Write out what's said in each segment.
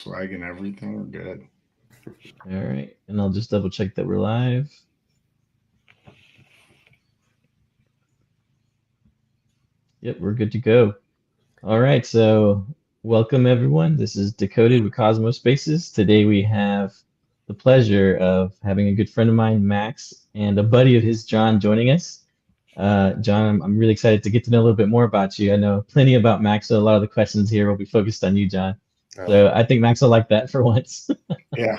Swag and everything. We're good. All right, and I'll just double check that we're live. Yep, we're good to go. All right, so welcome everyone. This is Decoded with Cosmos Spaces. Today we have the pleasure of having a good friend of mine, Max, and a buddy of his, John, joining us. John, I'm really excited to get to know a little bit more about you. I know plenty about Max, so a lot of the questions here will be focused on you, John. Oh, So I think Max will like that for once. Yeah.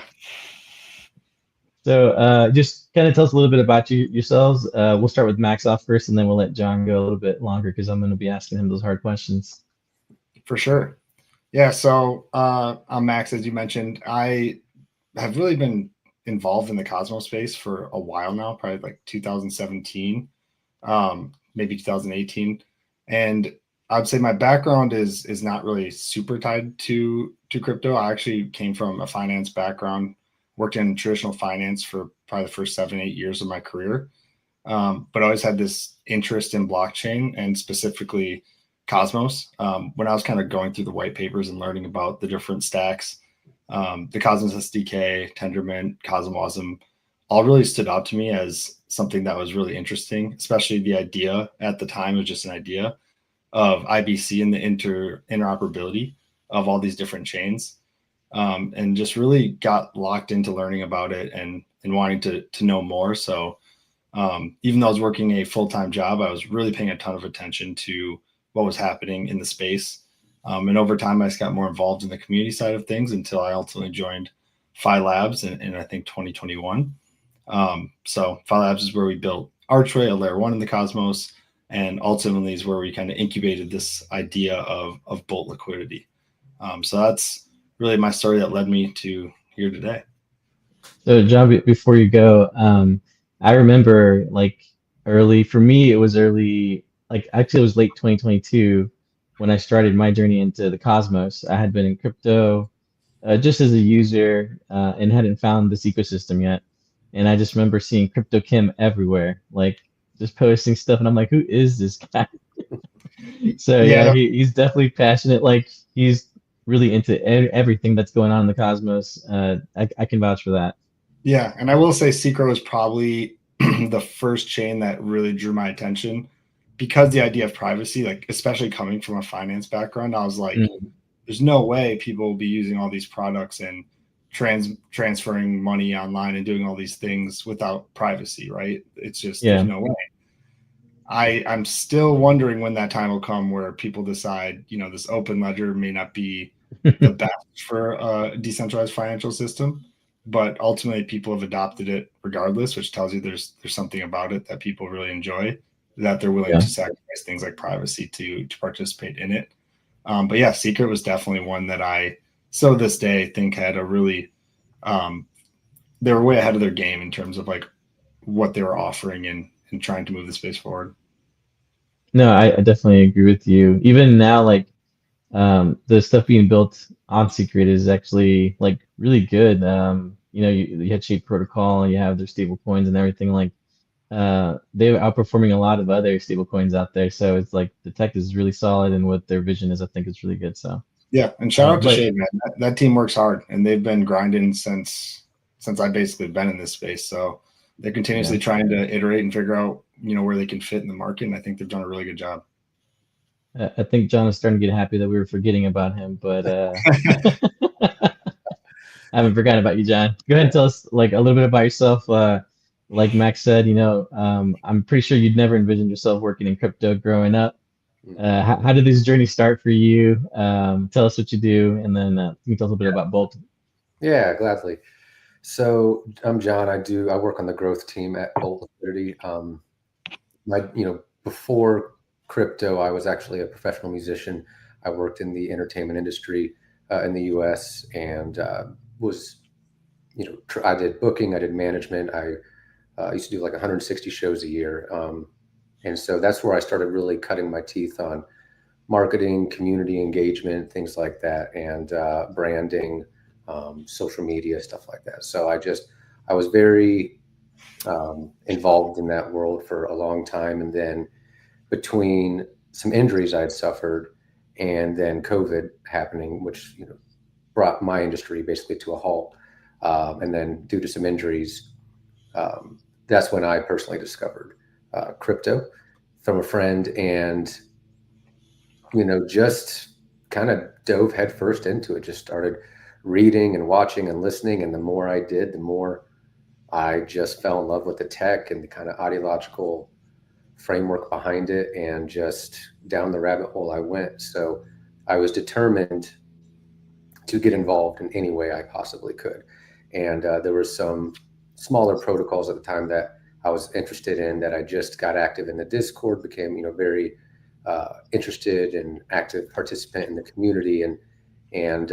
So just kind of tell us a little bit about yourselves. We'll start with Max off first, and then we'll let John go a little bit longer because I'm going to be asking him those hard questions. For sure. Yeah. So I'm Max, as you mentioned. I have really been involved in the Cosmos space for a while now, probably like 2017, maybe 2018. And I'd say my background is not really super tied to crypto. I actually came from a finance background, worked in traditional finance for probably the first 7, 8 years of my career. But I always had this interest in blockchain and specifically Cosmos. When I was kind of going through the white papers and learning about the different stacks, the Cosmos SDK, Tendermint, Cosmosm, all really stood out to me as something that was really interesting, especially the idea at the time was just an idea of IBC and the interoperability of all these different chains. And just really got locked into learning about it and wanting to know more. So even though I was working a full time job, I was really paying a ton of attention to what was happening in the space. And over time, I just got more involved in the community side of things until I ultimately joined Phi Labs in I think 2021. So Phi Labs is where we built Archway, a layer one in the Cosmos, and ultimately is where we kind of incubated this idea of Bolt liquidity. So that's really my story that led me to here today. So, John, before you go, I remember like early, for me, it was early, like actually it was late 2022 when I started my journey into the Cosmos. I had been in crypto just as a user and hadn't found this ecosystem yet. And I just remember seeing Crypto Kim everywhere, like just posting stuff. And I'm like, who is this guy? So yeah, Yeah, he's definitely passionate. Like he's really into everything that's going on in the Cosmos. I can vouch for that. yeah, and I will say Secret was probably the first chain that really drew my attention because the idea of privacy, like especially coming from a finance background, I was like, Mm, there's no way people will be using all these products and transferring money online and doing all these things without privacy, right? It's just there's yeah. no way. I'm still wondering when that time will come where people decide, this open ledger may not be the best for a decentralized financial system, but ultimately people have adopted it regardless, which tells you there's something about it that people really enjoy, that they're willing Yeah. to sacrifice things like privacy to participate in it. But yeah, Secret was definitely one that I still to this day think had a really um, they were way ahead of their game in terms of like what they were offering and trying to move the space forward. No, I definitely agree with you. Even now, like the stuff being built on Secret is actually like really good. You had Shape Protocol, you have their stable coins and everything. Like they're outperforming a lot of other stable coins out there. So it's like the tech is really solid, and what their vision is, I think it's really good. So, Yeah, and shout out to but Shade, man. That team works hard, and they've been grinding since I basically been in this space. So they're yeah, continuously trying to iterate and figure out where they can fit in the market, and I think they've done a really good job. I think John is starting to get happy that we were forgetting about him, but I haven't forgotten about you, John. Go ahead and tell us like a little bit about yourself. Like Max said, I'm pretty sure you'd never envisioned yourself working in crypto growing up. mm, How did this journey start for you? Tell us what you do, and then can you tell us a bit about Bolt? yeah, gladly. So I'm John. I work on the growth team at Bolt Liquidity. Before crypto, I was actually a professional musician. I worked in the entertainment industry in the U.S. and was, I did booking, I did management. I used to do like 160 shows a year, and so that's where I started really cutting my teeth on marketing, community engagement, things like that, and branding, social media, stuff like that. So I was very involved in that world for a long time. And then between some injuries I'd suffered and then COVID happening, which, brought my industry basically to a halt. And then due to some injuries, that's when I personally discovered crypto from a friend, and just kind of dove headfirst into it. Just started reading and watching and listening, and the more I did, the more I just fell in love with the tech and the kind of ideological framework behind it, and just down the rabbit hole I went. So I was determined to get involved in any way I possibly could. And there were some smaller protocols at the time that I was interested in, that I just got active in the Discord, became, very interested and active participant in the community. And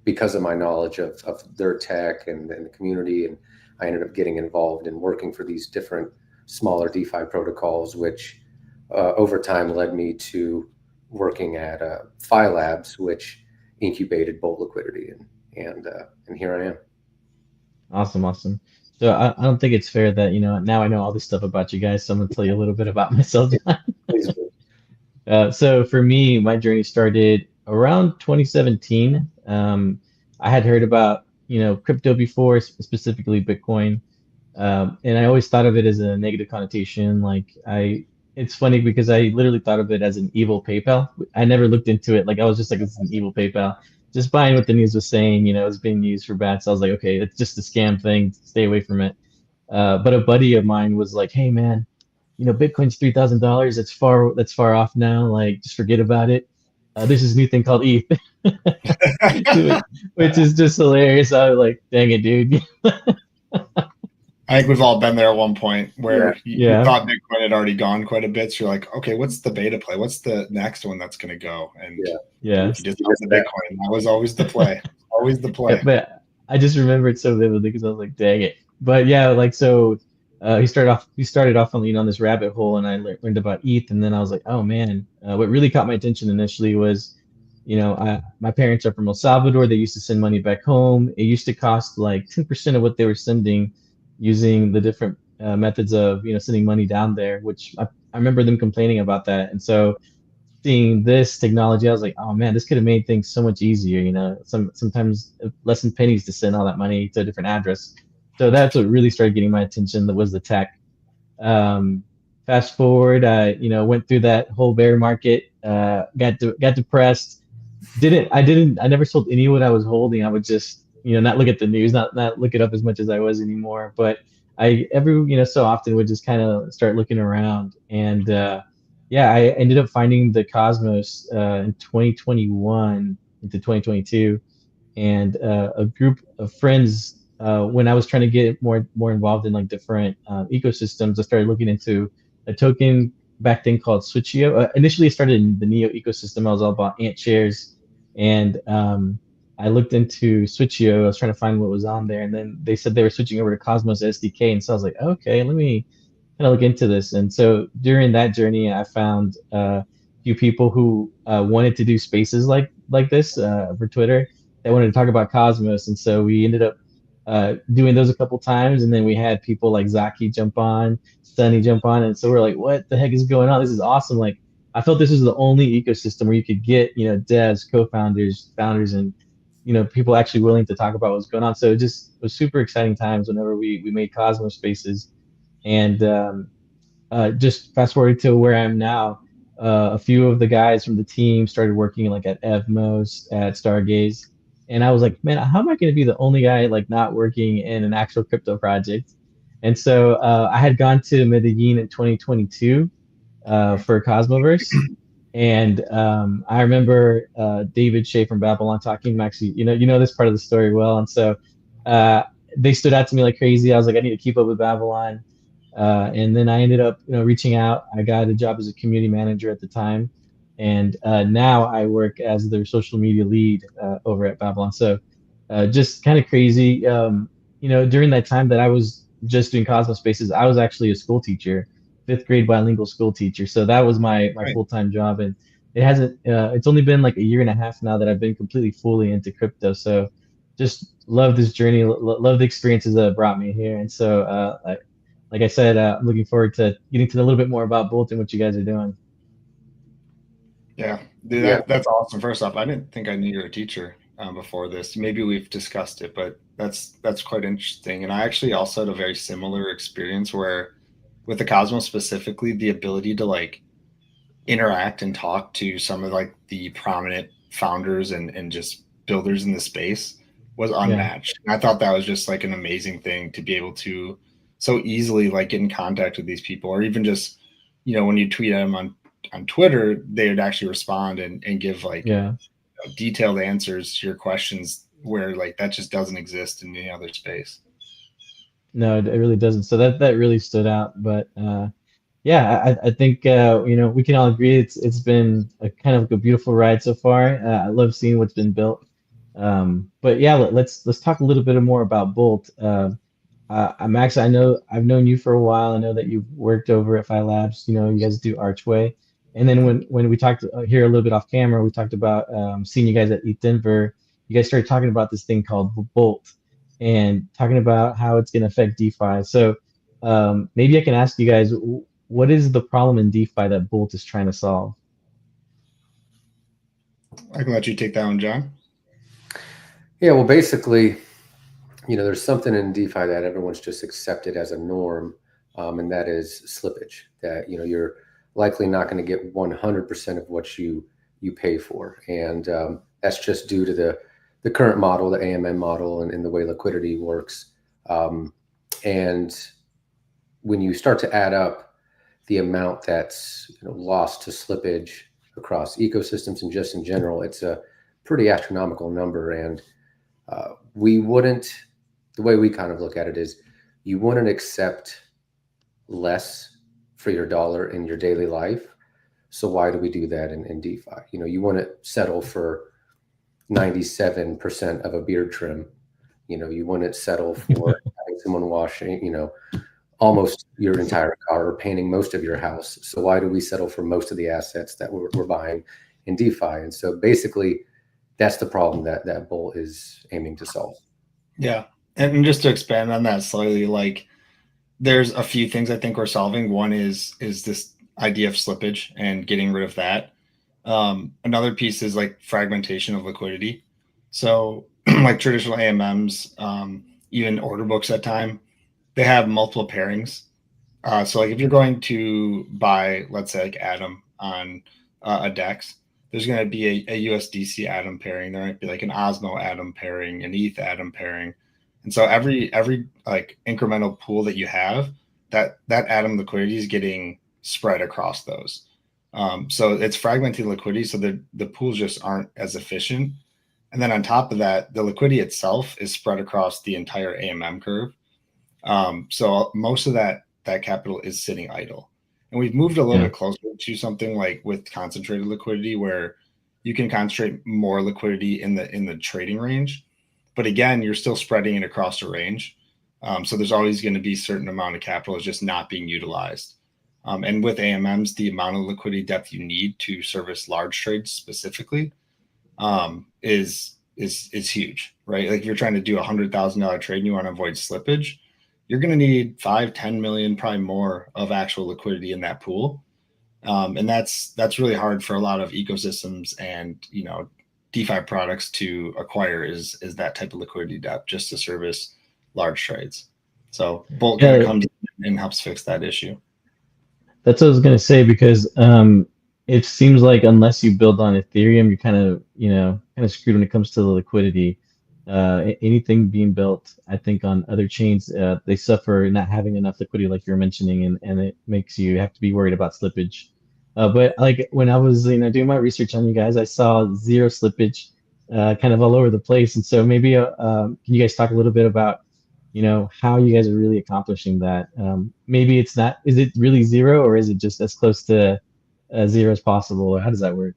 because of my knowledge of their tech and the community, and I ended up getting involved in working for these different smaller DeFi protocols, which over time led me to working at Phi Labs, which incubated Bolt Liquidity, and here I am. Awesome. So I don't think it's fair that, now I know all this stuff about you guys, so I'm gonna tell you a little bit about myself. Please do. So for me, my journey started around 2017. I had heard about, crypto before, specifically Bitcoin. And I always thought of it as a negative connotation. It's funny because I literally thought of it as an evil PayPal. I never looked into it. Like, I was just like, it's an evil PayPal. Just buying what the news was saying, it was being used for bad. So I was like, okay, it's just a scam thing. Stay away from it. But a buddy of mine was like, hey man, Bitcoin's $3,000. That's far off now. Like, just forget about it. There's this new thing called ETH, which is just hilarious. I was like, dang it, dude. I think we've all been there at one point where Yeah. you thought Bitcoin had already gone quite a bit. So you're like, okay, what's the beta play? What's the next one that's going to go? And Yeah. you just use the Bitcoin. That was always the play. Always the play. But I just remember it so vividly because I was like, dang it. But yeah, so he started off on this rabbit hole, and I learned about ETH, and then I was like, oh man, what really caught my attention initially was, my parents are from El Salvador. They used to send money back home. It used to cost like 10% of what they were sending, using the different methods of sending money down there, which I remember them complaining about that. And so seeing this technology, I was like, oh man, this could have made things so much easier. Sometimes less than pennies to send all that money to a different address. So that's what really started getting my attention. That was the tech. Fast forward, I went through that whole bear market. Got depressed. I never sold any of what I was holding. I would just not look at the news, not look it up as much as I was anymore. But I so often would just kind of start looking around, and yeah, I ended up finding the Cosmos in 2021 into 2022, and a group of friends. When I was trying to get more involved in like different ecosystems, I started looking into a token back then called Switcheo. Initially, it started in the Neo ecosystem. I was all about ant shares, and I looked into Switcheo. I was trying to find what was on there, and then they said they were switching over to Cosmos SDK, and so I was like, okay, let me kind of look into this. And so during that journey, I found a few people who wanted to do spaces like this for Twitter. They wanted to talk about Cosmos, and so we ended up doing those a couple times. And then we had people like Zaki jump on, Sunny jump on, and so we're like, what the heck is going on? This is awesome. Like, I felt this was the only ecosystem where you could get devs, co-founders, founders, and people actually willing to talk about what's going on. So it just was super exciting times whenever we made Cosmos spaces. And just fast forward to where I'm now. A few of the guys from the team started working like at Evmos, at Stargaze, and I was like, man, how am I going to be the only guy like not working in an actual crypto project? And so I had gone to Medellin in 2022 for Cosmoverse, and I remember David Shea from Babylon talking. Actually, you know this part of the story well, and so they stood out to me like crazy. I was like, I need to keep up with Babylon. And then I ended up, reaching out. I got a job as a community manager at the time, and now I work as their social media lead over at Babylon. So just kind of crazy. During that time that I was just doing Cosmos Spaces, I was actually a school teacher, fifth grade bilingual school teacher. So that was my full-time job, and it hasn't. It's only been like a year and a half now that I've been completely fully into crypto. So just love this journey, love the experiences that have brought me here, and so like I said, I'm looking forward to getting to know a little bit more about Bolt and what you guys are doing. Yeah, dude, that's awesome. First off, I didn't think I knew you were a teacher. before this. Maybe we've discussed it, but that's quite interesting. And I actually also had a very similar experience where, with the Cosmos specifically, the ability to like interact and talk to some of like the prominent founders and just builders in the space was Yeah. unmatched. And I thought that was just like an amazing thing to be able to so easily like get in contact with these people, or even just, when you tweet at them on Twitter, they would actually respond and give like Yeah. detailed answers to your questions, where like that just doesn't exist in any other space. No, it really doesn't. So that really stood out. But yeah, I think we can all agree it's been a kind of a beautiful ride so far. I love seeing what's been built. But yeah, let's talk a little bit more about Bolt. Max, I know I've known you for a while. I know that you've worked over at Phi Labs. You guys do Archway. And then when we talked here a little bit off camera, we talked about seeing you guys at ETH Denver. You guys started talking about this thing called Bolt and talking about how it's going to affect DeFi. So maybe I can ask you guys, what is the problem in DeFi that Bolt is trying to solve? I can let you take that one, John. Yeah, well, basically, there's something in DeFi that everyone's just accepted as a norm, and that is slippage. That you're likely not going to get 100% of what you pay for, and that's just due to the current model, the AMM model, and the way liquidity works. And when you start to add up the amount that's lost to slippage across ecosystems and just in general, it's a pretty astronomical number. And the way we kind of look at it is, you wouldn't accept less for your dollar in your daily life. So why do we do that in DeFi? You want to settle for 97% of a beard trim. You wouldn't settle for having someone washing, almost your entire car or painting most of your house. So why do we settle for most of the assets that we're buying in DeFi? And so basically, that's the problem that Bull is aiming to solve. Yeah. And just to expand on that slightly, like there's a few things I think we're solving. One is this idea of slippage and getting rid of that. Another piece is like fragmentation of liquidity. So like traditional AMMs, even order books at time, they have multiple pairings. So like if you're going to buy, let's say like Atom on a DEX, there's going to be a USDC Atom pairing. There might be like an Osmo Atom pairing, an ETH Atom pairing. And so every like incremental pool that you have, that Atom liquidity is getting spread across those. So it's fragmenting liquidity, so the pools just aren't as efficient. And then on top of that, the liquidity itself is spread across the entire AMM curve. So most of that capital is sitting idle. And we've moved a little bit closer to something like with concentrated liquidity, where you can concentrate more liquidity in the trading range. But again, you're still spreading it across a range. So there's always going to be a certain amount of capital is just not being utilized. And with AMMs, the amount of liquidity depth you need to service large trades specifically is huge, right? Like if you're trying to do $100,000 trade and you want to avoid slippage, you're going to need 5-10 million, probably more, of actual liquidity in that pool. And that's really hard for a lot of ecosystems and DeFi products to acquire is that type of liquidity depth just to service large trades. So Bolt kind of comes in and helps fix that issue. That's what I was gonna say, because it seems like unless you build on Ethereum, you're kind of screwed when it comes to the liquidity. Anything being built, I think, on other chains, they suffer not having enough liquidity, like you're mentioning, and it makes you have to be worried about slippage. But like when I was doing my research on you guys, I saw zero slippage, kind of all over the place. And so maybe can you guys talk a little bit about how you guys are really accomplishing that? Maybe it's not, is it really zero, or is it just as close to zero as possible, or how does that work?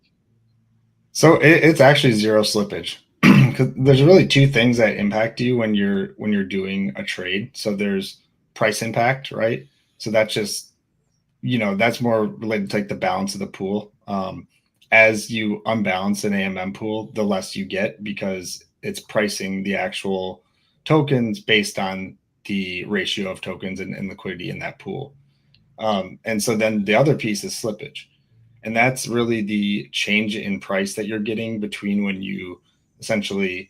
So it's actually zero slippage, because there's really two things that impact you when you're doing a trade. So there's price impact, right? So that's just that's more related to like the balance of the pool. As you unbalance an AMM pool, the less you get, because it's pricing the actual tokens based on the ratio of tokens and liquidity in that pool. And so then the other piece is slippage. And that's really the change in price that you're getting between when you essentially,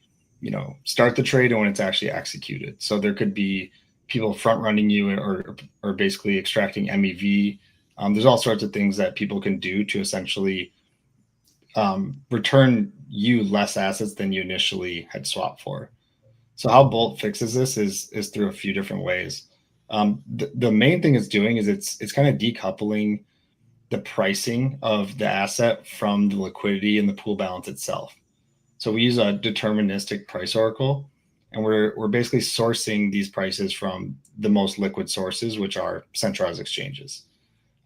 start the trade and when it's actually executed. So there could be people front running you or basically extracting MEV. There's all sorts of things that people can do to essentially return you less assets than you initially had swapped for. So how Bolt fixes this is through a few different ways. The main thing it's doing is it's kind of decoupling the pricing of the asset from the liquidity and the pool balance itself. So we use a deterministic price oracle, and we're basically sourcing these prices from the most liquid sources, which are centralized exchanges.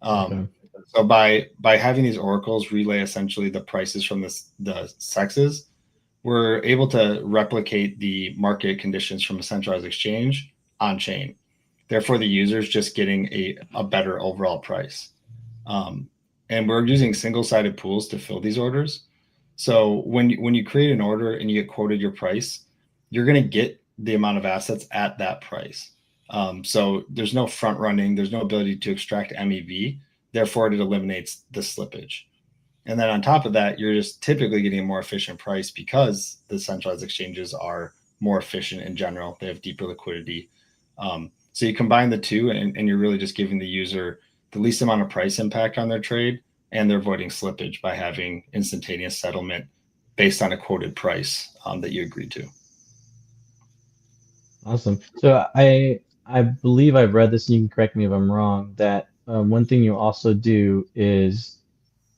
Okay. So by having these oracles relay essentially the prices from the sexes, we're able to replicate the market conditions from a centralized exchange on chain. Therefore, the user is just getting a better overall price. And we're using single-sided pools to fill these orders. So when you create an order and you get quoted your price, you're going to get the amount of assets at that price. So there's no front running, there's no ability to extract MEV. Therefore, it eliminates the slippage. And then on top of that, you're just typically getting a more efficient price because the centralized exchanges are more efficient in general. They have deeper liquidity. So you combine the two, and you're really just giving the user the least amount of price impact on their trade, and they're avoiding slippage by having instantaneous settlement based on a quoted price that you agreed to. Awesome. So I believe I've read this, and you can correct me if I'm wrong, that one thing you also do is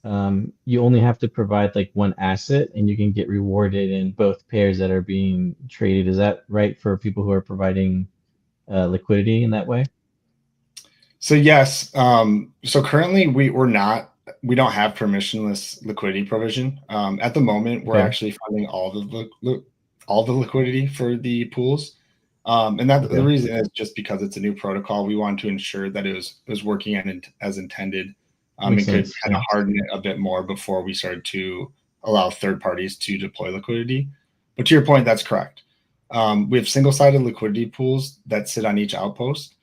you only have to provide like one asset, and you can get rewarded in both pairs that are being traded. Is that right for people who are providing liquidity in that way? So yes. So currently we don't have permissionless liquidity provision. At the moment, we're Okay. actually funding all the liquidity for the pools. And that the Okay. reason is just because it's a new protocol. We want to ensure that it was working as intended. Makes And could sense. kind Yeah. of harden it a bit more before we started to allow third parties to deploy liquidity. But to your point, that's correct. We have single-sided liquidity pools that sit on each outpost,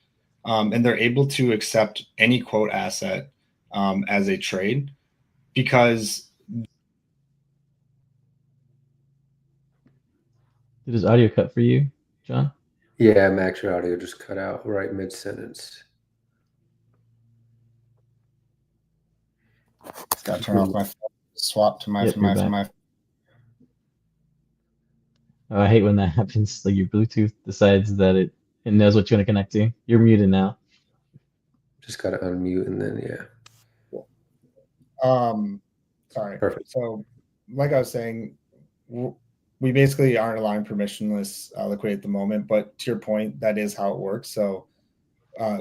and they're able to accept any quote asset as a trade because Did his audio cut for you, John? Yeah, Max, your audio just cut out right mid-sentence. got to turn off my phone, swap to my Yep, you're back. my. Oh, I hate when that happens. Like your Bluetooth decides that it knows what you're gonna connect to. You're muted now. Just got to unmute and then, yeah. Sorry. Perfect. So, like I was saying, we basically aren't allowing permissionless liquidity at the moment. But to your point, that is how it works. So,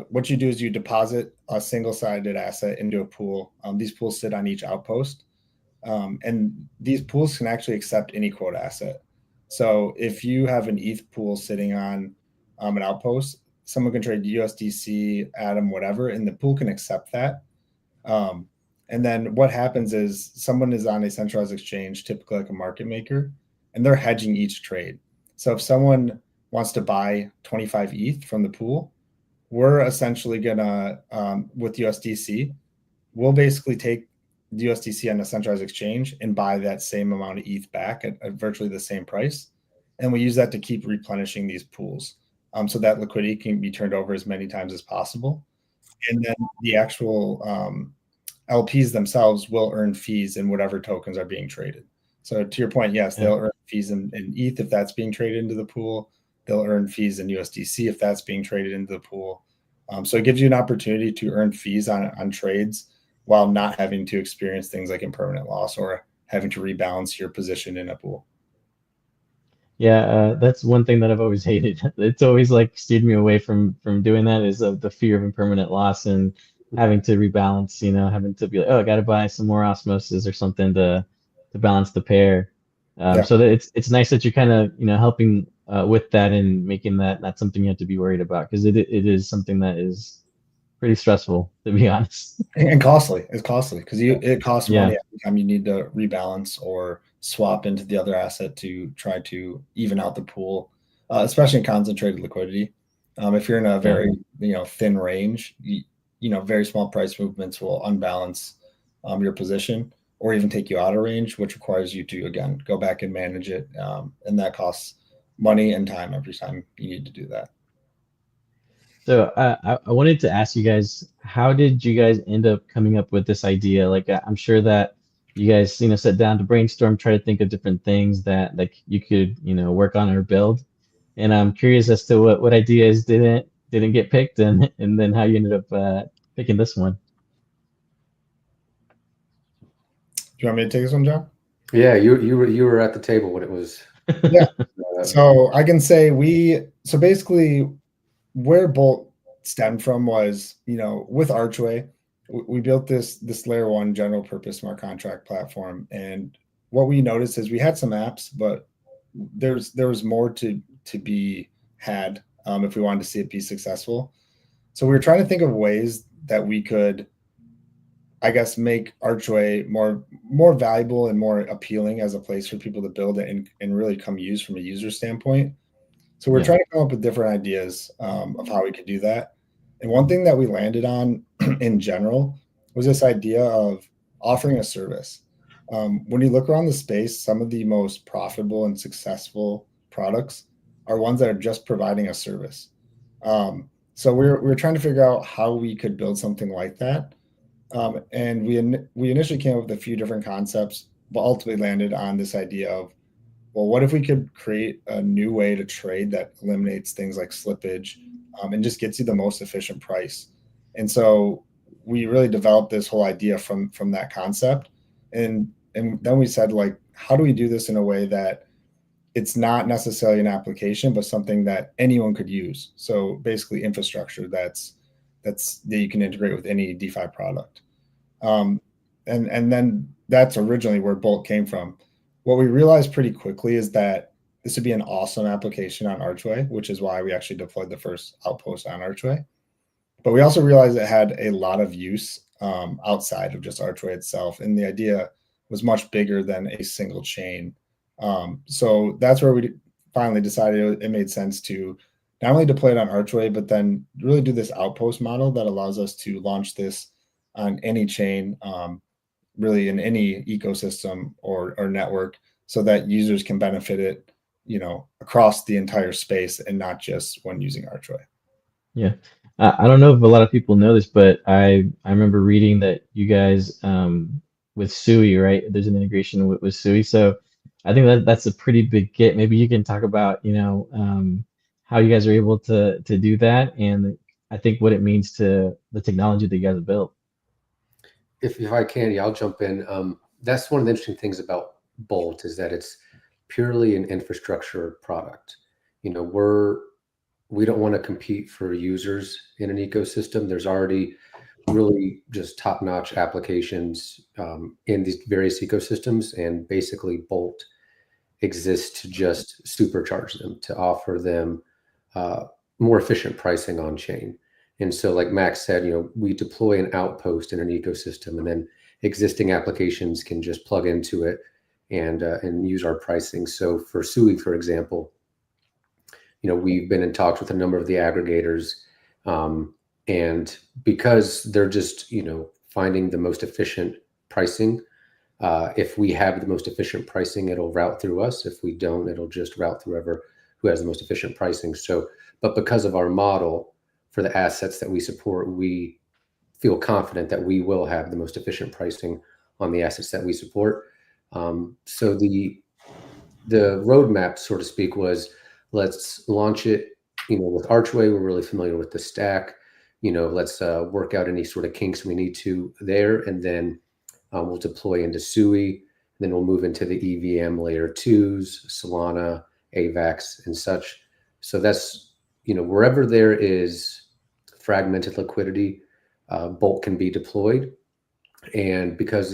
what you do is you deposit a single-sided asset into a pool. These pools sit on each outpost, and these pools can actually accept any quote asset. So, if you have an ETH pool sitting on an outpost, someone can trade USDC, Atom, whatever, and the pool can accept that. And then what happens is someone is on a centralized exchange, typically like a market maker, and they're hedging each trade. So if someone wants to buy 25 ETH from the pool, we're essentially gonna with USDC, we'll basically take the USDC on a centralized exchange and buy that same amount of ETH back at virtually the same price, and we use that to keep replenishing these pools, so that liquidity can be turned over as many times as possible, and then the actual LPs themselves will earn fees in whatever tokens are being traded. So to your point, yes, Yeah. they'll earn fees in ETH if that's being traded into the pool. They'll earn fees in USDC if that's being traded into the pool. So it gives you an opportunity to earn fees on trades while not having to experience things like impermanent loss or having to rebalance your position in a pool. Yeah, that's one thing that I've always hated. It's always like steered me away from doing that is of the fear of impermanent loss and having to rebalance, having to be like, oh, I gotta buy some more osmosis or something to balance the pair. Yeah. So that it's nice that you're kind of, helping with that and making that not something you have to be worried about because it is something that is pretty stressful, to be honest. And costly. It's costly because it costs Yeah. money every time you need to rebalance or swap into the other asset to try to even out the pool, especially in concentrated liquidity. If you're in a very thin range, very small price movements will unbalance your position. or even take you out of range, which requires you to, again, go back and manage it. And that costs money and time every time you need to do that. So I wanted to ask you guys, how did you guys end up coming up with this idea? Like I'm sure that you guys, sat down to brainstorm, try to think of different things that like you could, work on or build. And I'm curious as to what ideas didn't get picked, and then how you ended up picking this one. Do you want me to take this one, John? Yeah, you were at the table when it was. Yeah. So I can say so basically where Bolt stemmed from was, with Archway, we built this layer one general purpose smart contract platform. And what we noticed is we had some apps, but there was more to be had if we wanted to see it be successful. So we were trying to think of ways that we could, I guess, make Archway more valuable and more appealing as a place for people to build it and really come use from a user standpoint. So we're Yeah. trying to come up with different ideas of how we could do that. And one thing that we landed on in general was this idea of offering a service. When you look around the space, some of the most profitable and successful products are ones that are just providing a service. So we're trying to figure out how we could build something like that. And we initially came up with a few different concepts, but ultimately landed on this idea of, well, what if we could create a new way to trade that eliminates things like slippage and just gets you the most efficient price? And so we really developed this whole idea from that concept. And then we said, like, how do we do this in a way that it's not necessarily an application, but something that anyone could use? So basically infrastructure that you can integrate with any DeFi product. And then that's originally where Bolt came from. What we realized pretty quickly is that this would be an awesome application on Archway, which is why we actually deployed the first outpost on Archway. But we also realized it had a lot of use outside of just Archway itself. And the idea was much bigger than a single chain. So that's where we finally decided it made sense to not only deploy it on Archway, but then really do this outpost model that allows us to launch this on any chain, really in any ecosystem or network, so that users can benefit it, across the entire space and not just when using Archway. Yeah. I don't know if a lot of people know this, but I remember reading that you guys with Sui, right? There's an integration with Sui. So I think that's a pretty big get. Maybe you can talk about, how you guys are able to do that, and I think what it means to the technology that you guys have built. If I can, yeah, I'll jump in. That's one of the interesting things about Bolt is that it's purely an infrastructure product. We don't want to compete for users in an ecosystem. There's already really just top-notch applications in these various ecosystems, and basically Bolt exists to just supercharge them, to offer them more efficient pricing on chain. And so, like Max said, we deploy an outpost in an ecosystem, and then existing applications can just plug into it and use our pricing. So for Sui, for example, we've been in talks with a number of the aggregators, and because they're just, finding the most efficient pricing. If we have the most efficient pricing, it'll route through us. If we don't, it'll just route through who has the most efficient pricing. So, but because of our model for the assets that we support, we feel confident that we will have the most efficient pricing on the assets that we support. So the roadmap, so to speak, was, let's launch it, with Archway. We're really familiar with the stack. Let's work out any sort of kinks we need to there, and then we'll deploy into Sui. Then we'll move into the EVM layer 2s, Solana, AVAX, and such. So that's, wherever there is fragmented liquidity, Bolt can be deployed. And because,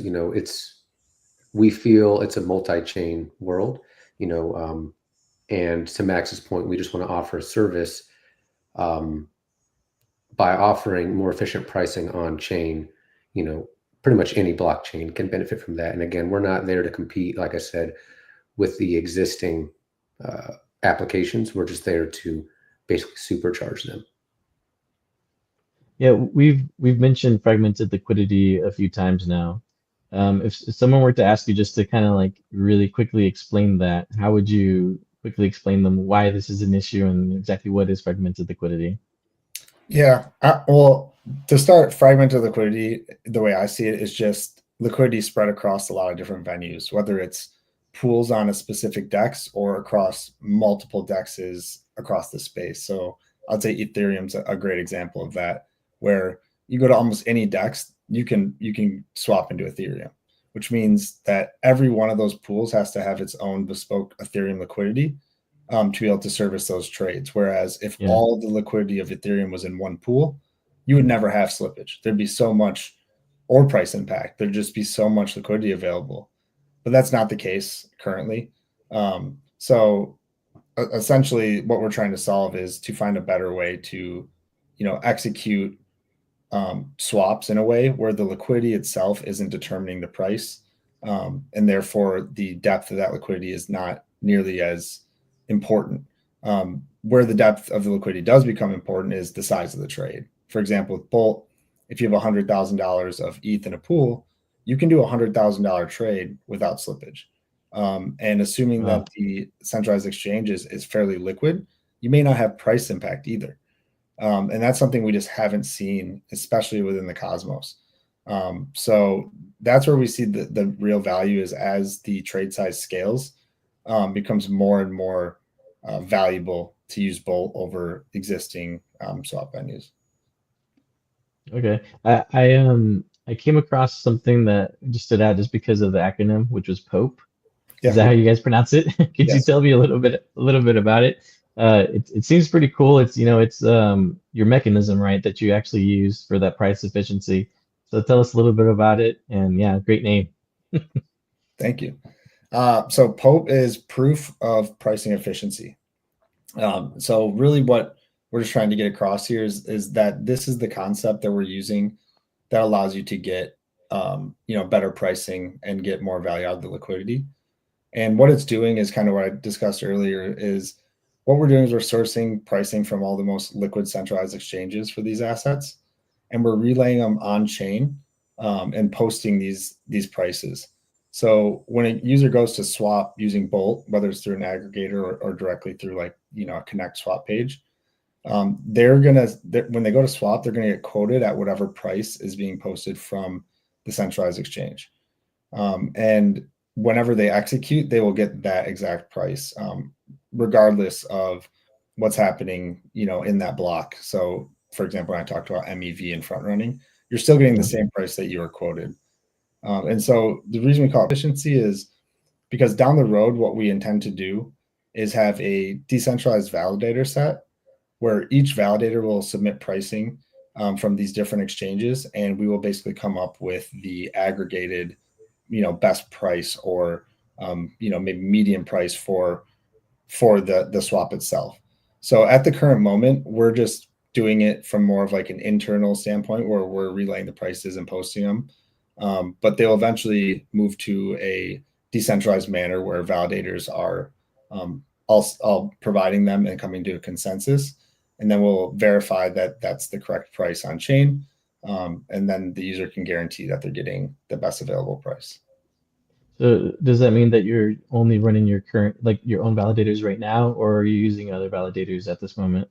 we feel it's a multi-chain world, and to Max's point, we just want to offer a service by offering more efficient pricing on chain. Pretty much any blockchain can benefit from that. And again, we're not there to compete, like I said, with the existing applications. We're just there to basically supercharge them. Yeah, we've mentioned fragmented liquidity a few times now. If someone were to ask you just to kind of like really quickly explain that, how would you quickly explain them why this is an issue and exactly what is fragmented liquidity? Yeah. Well, to start, fragmented liquidity, the way I see it, is just liquidity spread across a lot of different venues, whether it's pools on a specific DEX or across multiple DEXs across the space. So I'd say Ethereum's a great example of that, where you go to almost any DEX, you can swap into Ethereum, which means that every one of those pools has to have its own bespoke Ethereum liquidity to be able to service those trades. Whereas if Yeah. all the liquidity of Ethereum was in one pool, you would never have slippage. There'd be so much, or price impact. There'd just be so much liquidity available. But that's not the case currently. So essentially, what we're trying to solve is to find a better way to, execute swaps in a way where the liquidity itself isn't determining the price, and therefore the depth of that liquidity is not nearly as important. Where the depth of the liquidity does become important is the size of the trade. For example, with Bolt, if you have $100,000 of ETH in a pool, you can do $100,000 trade without slippage. And assuming Wow. that the centralized exchange is fairly liquid, you may not have price impact either. And that's something we just haven't seen, especially within the Cosmos. So that's where we see the real value is as the trade size scales, becomes more and more valuable to use Bolt over existing swap venues. Okay. I came across something that just stood out just because of the acronym, which was POPE. Is Yeah. that how you guys pronounce it? Could you Yes. tell me a little bit about it? It seems pretty cool. It's your mechanism, right, that you actually use for that price efficiency. So tell us a little bit about it. And yeah, great name. Thank you. So POPE is proof of pricing efficiency. So really what we're just trying to get across here is that this is the concept that we're using that allows you to get better pricing and get more value out of the liquidity. And what it's doing is kind of what I discussed earlier is what we're doing is we're sourcing pricing from all the most liquid centralized exchanges for these assets, and we're relaying them on chain, and posting these prices. So when a user goes to swap using Bolt, whether it's through an aggregator or directly through like a Connect swap page, when they go to swap, they're gonna get quoted at whatever price is being posted from the centralized exchange. And whenever they execute, they will get that exact price, regardless of what's happening, in that block. So, for example, when I talked about MEV and front running, you're still getting the Yeah. same price that you were quoted. And so the reason we call it efficiency is because down the road, what we intend to do is have a decentralized validator set where each validator will submit pricing from these different exchanges, and we will basically come up with the aggregated, best price or maybe median price for the swap itself. So at the current moment, we're just doing it from more of like an internal standpoint where we're relaying the prices and posting them. But they'll eventually move to a decentralized manner where validators are all providing them and coming to a consensus. And then we'll verify that that's the correct price on chain. And then the user can guarantee that they're getting the best available price. So does that mean that you're only running your current, like your own validators right now, or are you using other validators at this moment?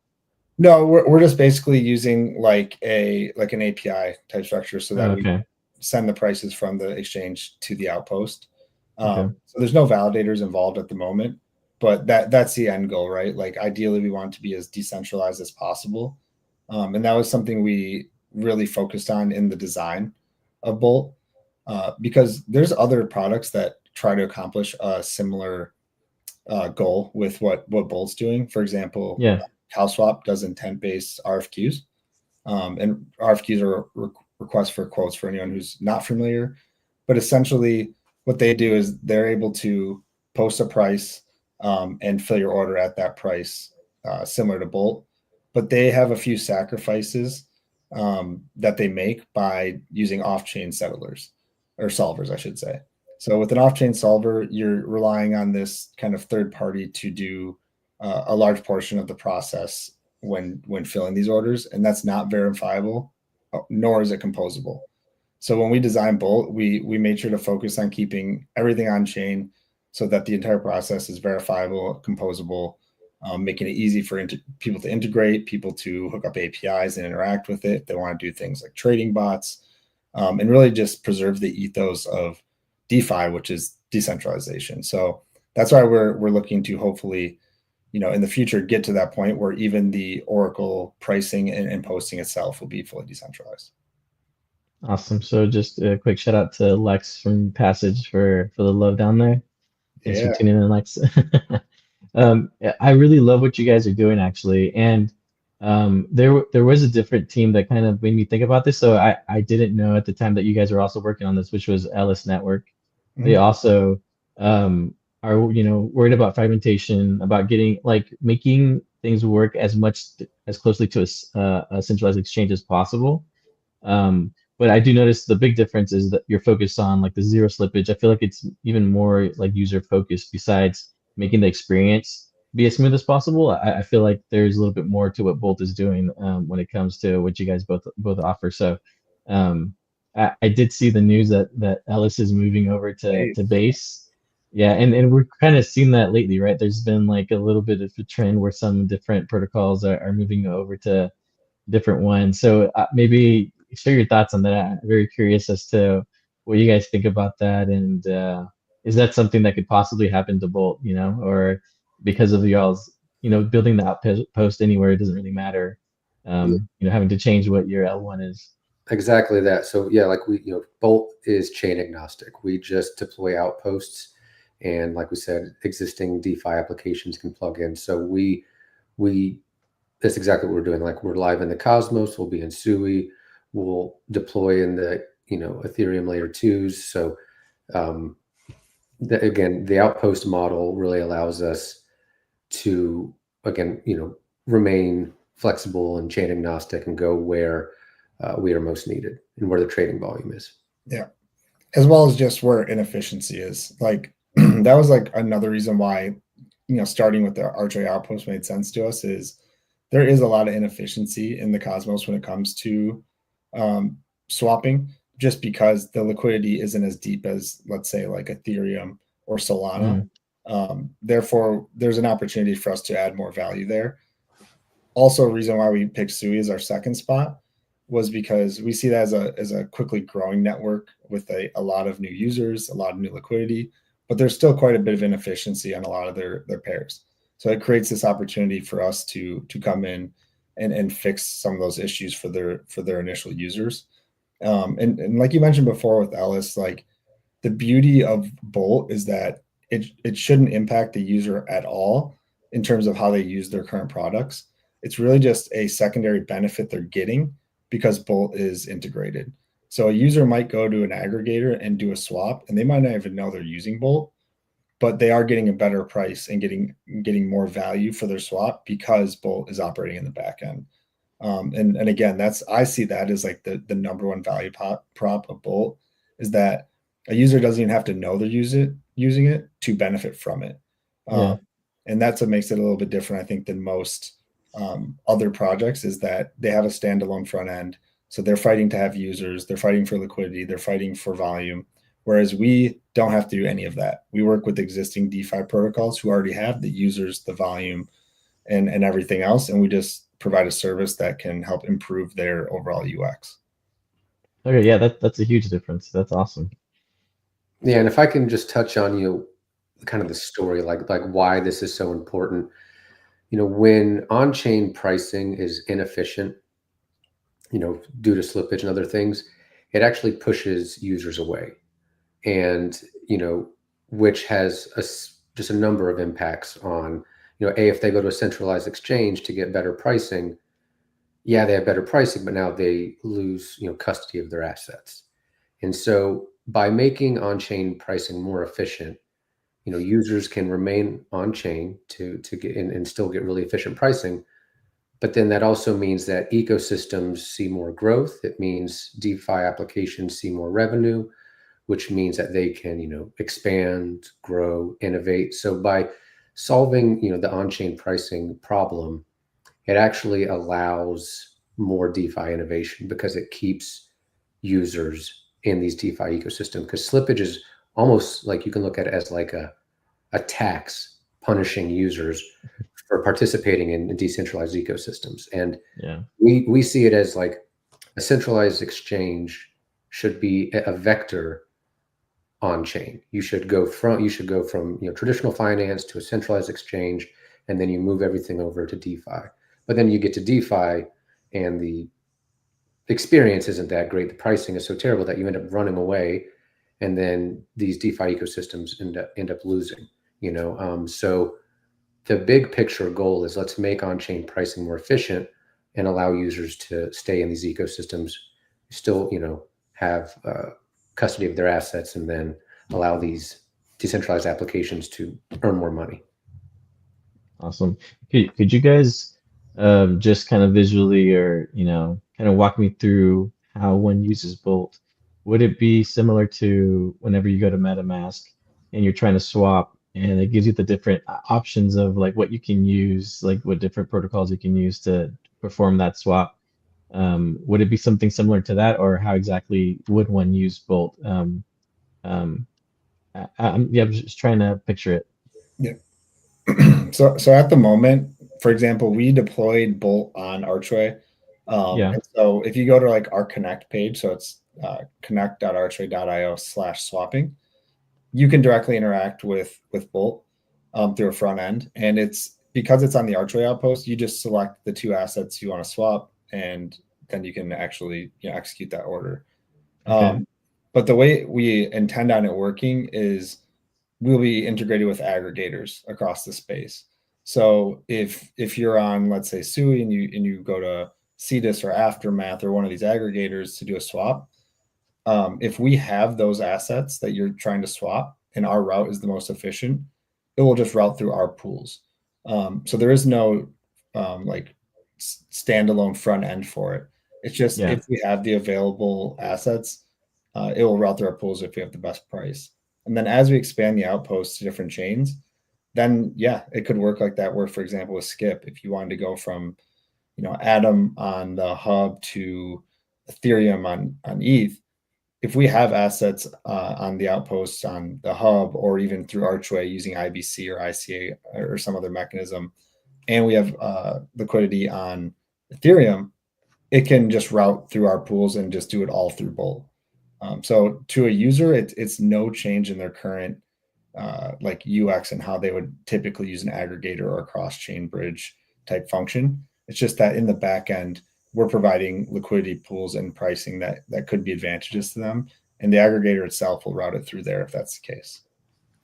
No, we're just basically using like an API type structure so Oh, that we okay. send the prices from the exchange to the outpost. Okay. So there's no validators involved at the moment, but that's the end goal, right? Like ideally, we want to be as decentralized as possible, and that was something we really focused on in the design of Bolt, because there's other products that try to accomplish a similar goal with what Bolt's doing. For example, Yeah. CalSwap does intent-based RFQs, and RFQs are requests for quotes for anyone who's not familiar. But essentially, what they do is they're able to post a price, and fill your order at that price, similar to Bolt. But they have a few sacrifices that they make by using off-chain settlers or solvers, I should say. So with an off-chain solver, you're relying on this kind of third party to do a large portion of the process when filling these orders, and that's not verifiable, nor is it composable. So when we designed Bolt, we made sure to focus on keeping everything on chain so that the entire process is verifiable, composable, making it easy for people to integrate, people to hook up APIs and interact with it. They want to do things like trading bots, and really just preserve the ethos of DeFi, which is decentralization. So that's why we're looking to hopefully, in the future, get to that point where even the Oracle pricing and posting itself will be fully decentralized. Awesome. So just a quick shout out to Lex from Passage for the love down there. Thanks for Yeah. tuning in, Lex. Yeah, I really love what you guys are doing actually, and there was a different team that kind of made me think about this. So I didn't know at the time that you guys were also working on this, which was Ellis Network. They Mhm. also are worried about fragmentation, about getting like making things work as closely to a centralized exchange as possible. But I do notice the big difference is that you're focused on like the zero slippage. I feel like it's even more like user focused besides making the experience be as smooth as possible. I feel like there's a little bit more to what Bolt is doing when it comes to what you guys both offer. So um, I did see the news that Ellis is moving over to Nice. base. Yeah, and we're kind of seen that lately, right? There's been like a little bit of a trend where some different protocols are moving over to different ones. So maybe share your thoughts on that. I'm very curious as to what you guys think about that, and is that something that could possibly happen to Bolt, or because of y'all's, building the outpost anywhere, it doesn't really matter, Yeah, having to change what your L1 is. exactly that. So yeah, like Bolt is chain agnostic. We just deploy outposts, and like we said, existing DeFi applications can plug in. So we that's exactly what we're doing. Like we're live in the Cosmos, we'll be in Sui, we'll deploy in the Ethereum layer twos. So um, again, the outpost model really allows us to again remain flexible and chain agnostic and go where we are most needed and where the trading volume is. Yeah. As well as just where inefficiency is. Like that was like another reason why, starting with the Archway Outpost made sense to us is there is a lot of inefficiency in the Cosmos when it comes to um, swapping, just because the liquidity isn't as deep as, let's say, like Ethereum or Solana. Mm, Therefore, there's an opportunity for us to add more value there. Also, a reason why we picked Sui as our second spot was because we see that as a quickly growing network with a lot of new users, a lot of new liquidity, but there's still quite a bit of inefficiency on a lot of their pairs. So it creates this opportunity for us to come in and fix some of those issues for their initial users. And like you mentioned before with Ellis, like the beauty of Bolt is that it shouldn't impact the user at all in terms of how they use their current products. It's really just a secondary benefit they're getting because Bolt is integrated. So a user might go to an aggregator and do a swap, and they might not even know they're using Bolt, but they are getting a better price and getting more value for their swap because Bolt is operating in the back end. And again, I see that as like the number one value prop of Bolt is that a user doesn't even have to know they're using it to benefit from it. yeah, Um, and that's what makes it a little bit different, I think, than most other projects is that they have a standalone front end. So they're fighting to have users, they're fighting for liquidity, they're fighting for volume. Whereas we don't have to do any of that. We work with existing DeFi protocols who already have the users, the volume, and everything else, and we just provide a service that can help improve their overall UX. okay, yeah, that's a huge difference. That's awesome. Yeah, and if I can just touch on kind of the story, like why this is so important. When on-chain pricing is inefficient, due to slippage and other things, it actually pushes users away, and which has just a number of impacts on if they go to a centralized exchange to get better pricing, yeah, they have better pricing, but now they lose custody of their assets. And so by making on-chain pricing more efficient, users can remain on chain to get in and still get really efficient pricing. But then that also means that ecosystems see more growth. It means DeFi applications see more revenue, which means that they can, expand, grow, innovate. So by solving, the on-chain pricing problem, it actually allows more DeFi innovation because it keeps users in these DeFi ecosystem, because slippage is almost like you can look at it as like a tax punishing users for participating in decentralized ecosystems. And Yeah. we see it as like a centralized exchange should be a vector on chain. You should go from traditional finance to a centralized exchange, and then you move everything over to DeFi. But then you get to DeFi and the experience isn't that great. The pricing is so terrible that you end up running away, and then these DeFi ecosystems end up losing. So the big picture goal is let's make on-chain pricing more efficient and allow users to stay in these ecosystems, still have custody of their assets, and then allow these decentralized applications to earn more money. Awesome. Could you guys just kind of visually or, kind of walk me through how one uses Bolt? Would it be similar to whenever you go to MetaMask and you're trying to swap and it gives you the different options of like what you can use, like what different protocols you can use to perform that swap? Would it be something similar to that, or how exactly would one use Bolt? Um, I'm just trying to picture it. Yeah. So at the moment, for example, we deployed Bolt on Archway. Yeah. And so if you go to like our Connect page, so it's connect.archway.io/swapping, you can directly interact with Bolt through a front end. And it's because it's on the Archway outpost, you just select the two assets you want to swap, and then you can actually execute that order. Okay. But the way we intend on it working is we'll be integrated with aggregators across the space. So if you're on, let's say, Sui, and you go to Cetus or Aftermath or one of these aggregators to do a swap, if we have those assets that you're trying to swap and our route is the most efficient, it will just route through our pools. So there is no like standalone front end for it. It's just Yeah. if we have the available assets, it will route through our pools if we have the best price. And then as we expand the outposts to different chains, then yeah, it could work like that. Where, for example, with Skip, if you wanted to go from Atom on the hub to Ethereum on ETH, if we have assets on the outposts on the hub, or even through Archway using IBC or ICA or some other mechanism, and we have liquidity on Ethereum, it can just route through our pools and just do it all through Bolt. So to a user, it's no change in their current like UX and how they would typically use an aggregator or a cross-chain bridge type function. It's just that in the back end, we're providing liquidity pools and pricing that could be advantageous to them, and the aggregator itself will route it through there if that's the case.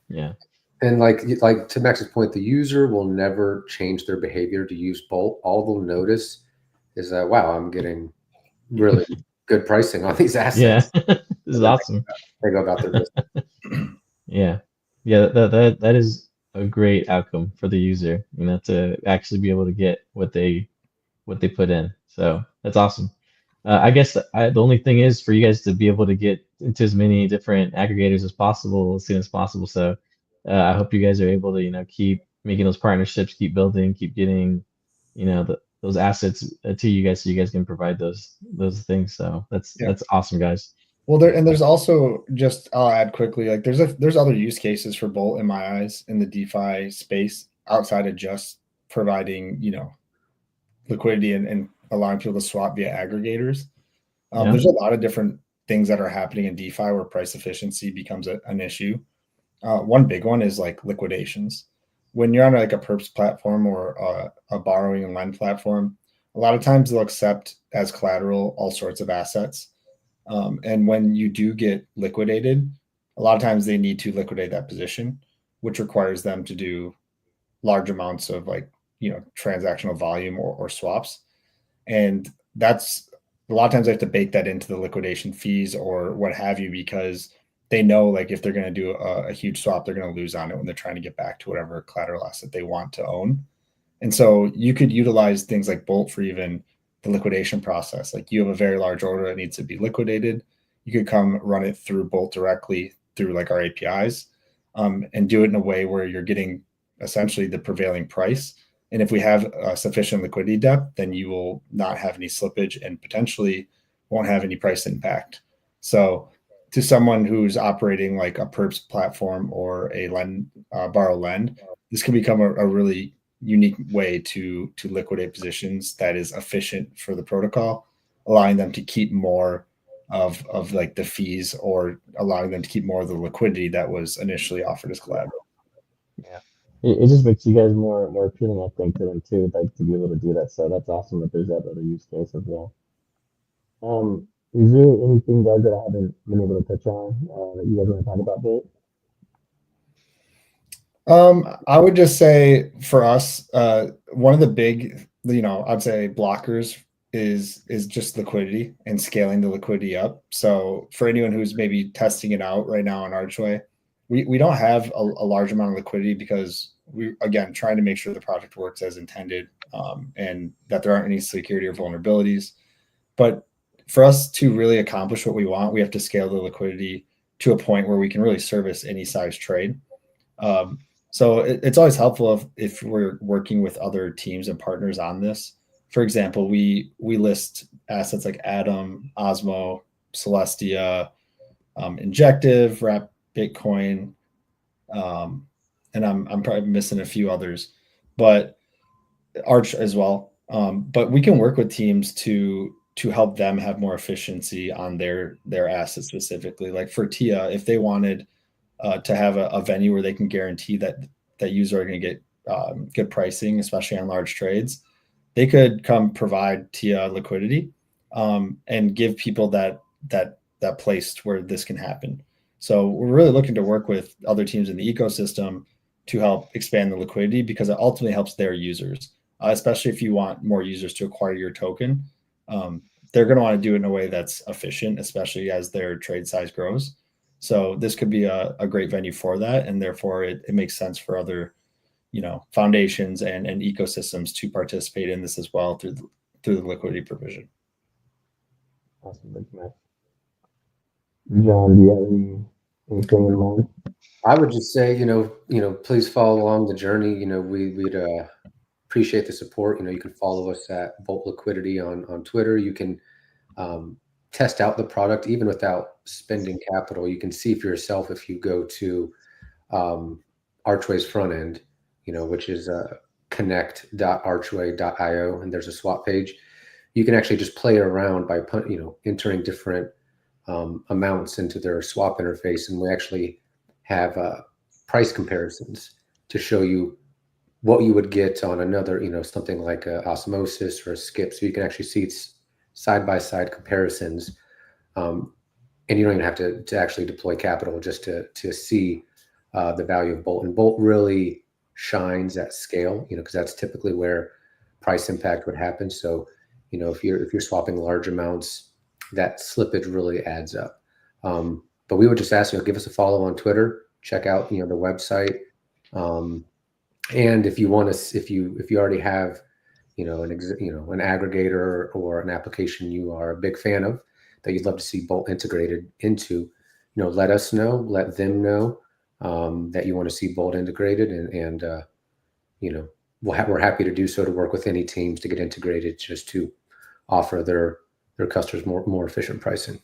Yeah. And like to Max's point, the user will never change their behavior to use Bolt. All they'll notice is that, wow, I'm getting really good pricing on these assets. Yeah. This is awesome. They go about their business. Yeah. Yeah, that is a great outcome for the user, to actually be able to get what they put in. So that's awesome. I guess the only thing is for you guys to be able to get into as many different aggregators as possible as soon as possible. So I hope you guys are able to, keep making those partnerships, keep building, keep getting, those assets to you guys so you guys can provide those things. So that's awesome, guys. Well, there's also, just I'll add quickly, like there's other use cases for Bolt in my eyes in the DeFi space outside of just providing liquidity and allowing people to swap via aggregators. There's a lot of different things that are happening in DeFi where price efficiency becomes an issue. One big one is like liquidations. When you're on like a perps platform or a borrowing and lend platform, a lot of times they'll accept as collateral all sorts of assets. And when you do get liquidated, a lot of times they need to liquidate that position, which requires them to do large amounts of transactional volume or swaps. And that's a lot of times they have to bake that into the liquidation fees or what have you, because they know like if they're going to do a huge swap, they're going to lose on it when they're trying to get back to whatever collateral asset they want to own. And so you could utilize things like Bolt for even the liquidation process. Like you have a very large order that needs to be liquidated. You could come run it through Bolt directly through like our APIs and do it in a way where you're getting essentially the prevailing price. And if we have sufficient liquidity depth, then you will not have any slippage and potentially won't have any price impact. So to someone who's operating like a perps platform or a borrow lend, this can become a really unique way to liquidate positions that is efficient for the protocol, allowing them to keep more of like the fees, or allowing them to keep more of the liquidity that was initially offered as collateral. Yeah. It just makes you guys more appealing, I think, to them too, like to be able to do that. So that's awesome that there's that other use case as well. Is there anything, guys, that I haven't been able to touch on that you guys want to talk about, Dave? I would just say for us, one of the big, I'd say blockers is just liquidity and scaling the liquidity up. So for anyone who's maybe testing it out right now on Archway, we don't have a large amount of liquidity because we, again, trying to make sure the project works as intended, and that there aren't any security or vulnerabilities. But for us to really accomplish what we want, we have to scale the liquidity to a point where we can really service any size trade. So it's always helpful if we're working with other teams and partners on this. For example, we list assets like Atom, Osmo, Celestia, Injective, Wrap Bitcoin, and I'm probably missing a few others, but Arch as well. But we can work with teams to help them have more efficiency on their assets specifically. Like for TIA, if they wanted to have a venue where they can guarantee that user are going to get good pricing, especially on large trades, they could come provide TIA liquidity, and give people that place where this can happen. So we're really looking to work with other teams in the ecosystem to help expand the liquidity, because it ultimately helps their users, especially if you want more users to acquire your token. They're going to want to do it in a way that's efficient, especially as their trade size grows. So this could be a great venue for that, and therefore it makes sense for other, foundations and ecosystems to participate in this as well through the liquidity provision. Awesome, thanks, Matt. John, do you have anything in mind? I would just say, please follow along the journey. We'd appreciate the support. You can follow us at Bolt Liquidity on Twitter. You can test out the product even without spending capital. You can see for yourself if you go to Archway's front end, which is connect.archway.io, and there's a swap page. You can actually just play around by entering different amounts into their swap interface, and we actually have price comparisons to show you what you would get on another, something like a Osmosis or a Skip. So you can actually see side-by-side comparisons, and you don't even have to actually deploy capital just to see the value of Bolt. And Bolt really shines at scale, because that's typically where price impact would happen. So, if you're swapping large amounts, that slippage really adds up. But we would just ask, give us a follow on Twitter, check out, the website. And if you want to, if you already have, an aggregator or an application you are a big fan of that you'd love to see Bolt integrated into, let us know, let them know that you want to see Bolt integrated, and we're happy to do so, to work with any teams to get integrated, just to offer their customers more efficient pricing.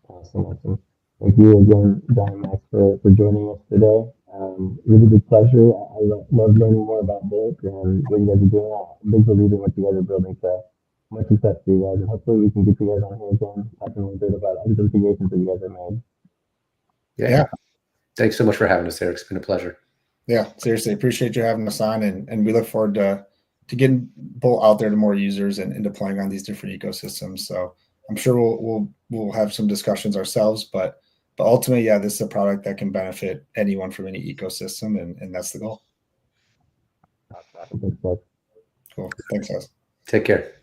Awesome. Thank you again, John and Max, for joining us today. Really big pleasure. I love learning more about Bolt and what you guys are doing. I'm a big believer in what you guys are building. So much success to you guys, and hopefully we can get you guys on here again, talking a little bit about other integrations that you guys have made. Yeah. Thanks so much for having us, Eric. It's been a pleasure. Yeah, seriously, appreciate you having us on, and we look forward to getting Bolt out there to more users and deploying on these different ecosystems. So I'm sure we'll have some discussions ourselves, but ultimately, yeah, this is a product that can benefit anyone from any ecosystem, and that's the goal. Awesome. Cool. Thanks, guys. Take care.